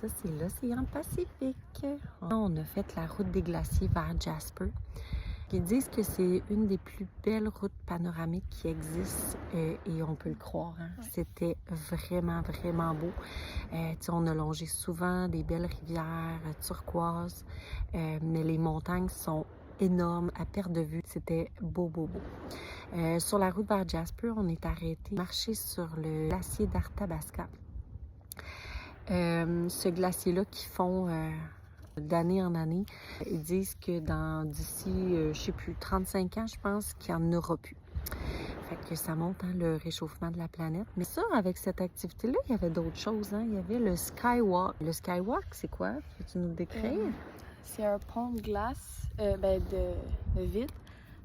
ça, c'est l'océan Pacifique. On a fait la route des glaciers vers Jasper. Ils disent que c'est une des plus belles routes panoramiques qui existent et on peut le croire. Hein? Ouais. C'était vraiment, vraiment beau. On a longé souvent des belles rivières turquoises, mais les montagnes sont énormes à perte de vue. C'était beau, beau, beau. Sur la route vers Jasper, on est arrêté marcher sur le glacier d'Arthabasca. Ce glacier-là qui fond d'année en année, ils disent que d'ici, je sais plus, 35 ans, je pense, qu'il n'y en aura plus. Fait que ça montre le réchauffement de la planète. Mais ça, avec cette activité-là, il y avait d'autres choses. Hein? Il y avait le skywalk. Le skywalk, c'est quoi? Peux-tu nous le décrire? C'est un pont de glace, de vitre,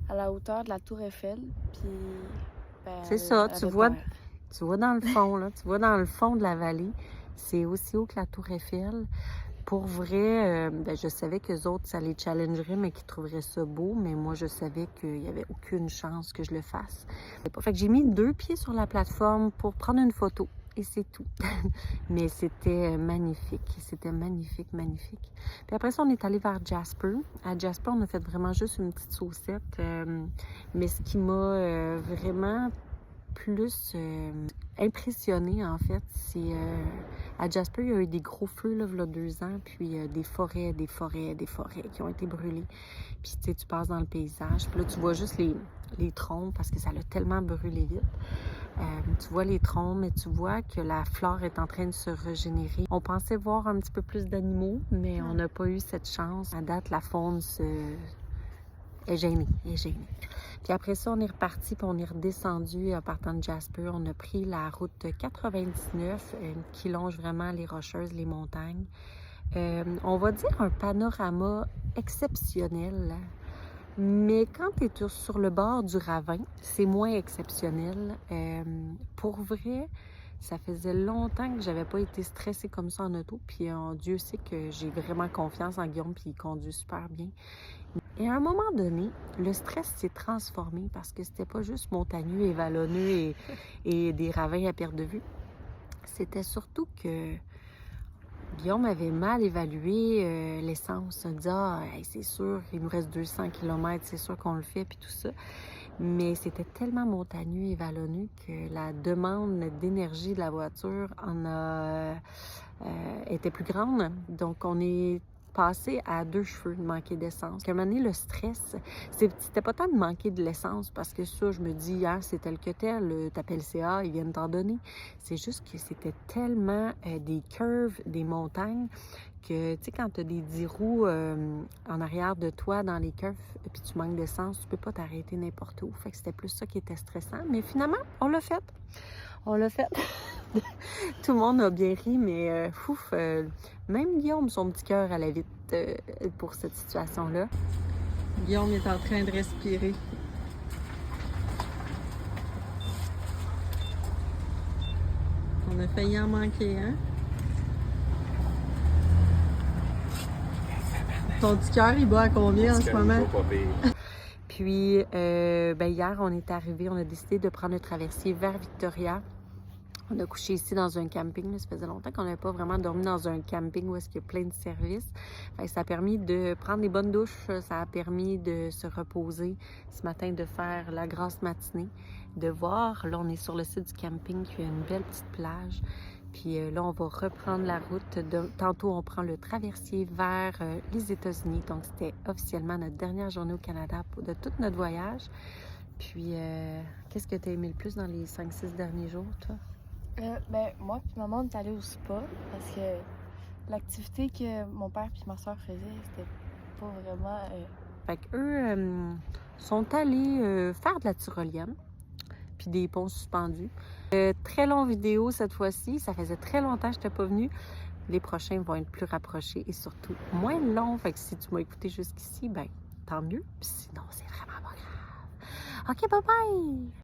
à la hauteur de la tour Eiffel. Puis, c'est ça, tu vois dans le fond, là, tu vois dans le fond de la vallée. C'est aussi haut que la tour Eiffel. Pour vrai, je savais qu'eux autres, ça les challengerait, mais qu'ils trouveraient ça beau. Mais moi, je savais qu'il n'y avait aucune chance que je le fasse. Fait que j'ai mis 2 pieds sur la plateforme pour prendre une photo. Et c'est tout. Mais c'était magnifique. C'était magnifique, magnifique. Puis après ça, on est allé vers Jasper. À Jasper, on a fait vraiment juste une petite saucette. Mais ce qui m'a vraiment plus impressionnée, en fait, c'est à Jasper, il y a eu des gros feux là, il y a 2 ans, puis des forêts qui ont été brûlées. Puis tu passes dans le paysage, puis là, tu vois juste les troncs parce que ça l'a tellement brûlé vite. Tu vois les troncs, mais tu vois que la flore est en train de se régénérer. On pensait voir un petit peu plus d'animaux, mais on n'a pas eu cette chance. À date, la faune est gênée. Puis après ça, on est reparti, puis on est redescendu en partant de Jasper. On a pris la route 99 qui longe vraiment les Rocheuses, les montagnes. On va dire un panorama exceptionnel. Mais quand tu es sur le bord du ravin, c'est moins exceptionnel. Pour vrai, ça faisait longtemps que j'avais pas été stressée comme ça en auto. Puis Dieu sait que j'ai vraiment confiance en Guillaume, puis il conduit super bien. Et à un moment donné, le stress s'est transformé parce que c'était pas juste montagneux et vallonneux et des ravins à perte de vue. C'était surtout que Guillaume avait mal évalué l'essence. Il dit c'est sûr, il nous reste 200 km, c'est sûr qu'on le fait, puis tout ça. Mais c'était tellement montagneux et vallonneux que la demande d'énergie de la voiture était plus grande. Donc, on est passé à 2 cheveux de manquer d'essence. À un moment donné, le stress, c'était pas tant de manquer de l'essence parce que ça, je me dis, c'est tel que tel, t'appelles CA, ils viennent t'en donner. C'est juste que c'était tellement des curves, des montagnes, que, tu sais, quand tu as des 10 roues en arrière de toi dans les curves, puis tu manques d'essence, tu peux pas t'arrêter n'importe où. Fait que c'était plus ça qui était stressant. Mais finalement, on l'a fait. Tout le monde a bien ri, mais même Guillaume, son petit cœur allait vite pour cette situation-là. Guillaume est en train de respirer. On a failli en manquer, hein? Ton petit cœur, il bat à combien en ce moment? Puis, hier, on est arrivé, on a décidé de prendre le traversier vers Victoria. On a couché ici dans un camping. Ça faisait longtemps qu'on n'avait pas vraiment dormi dans un camping où est-ce qu'il y a plein de services. Ça a permis de prendre des bonnes douches. Ça a permis de se reposer ce matin, de faire la grasse matinée, de voir. Là, on est sur le site du camping, qui a une belle petite plage. Puis là, on va reprendre la route. Tantôt, on prend le traversier vers les États-Unis. Donc, c'était officiellement notre dernière journée au Canada de tout notre voyage. Puis, qu'est-ce que tu as aimé le plus dans les 5-6 derniers jours, toi? Moi puis maman, on est allés au spa parce que l'activité que mon père puis ma soeur faisaient, c'était pas vraiment... Fait qu'eux sont allés faire de la tyrolienne puis des ponts suspendus. Très longue vidéo cette fois-ci. Ça faisait très longtemps que je n'étais pas venue. Les prochains vont être plus rapprochés et surtout moins longs. Fait que si tu m'as écouté jusqu'ici, ben tant mieux. Puis sinon, c'est vraiment pas grave. OK, bye bye!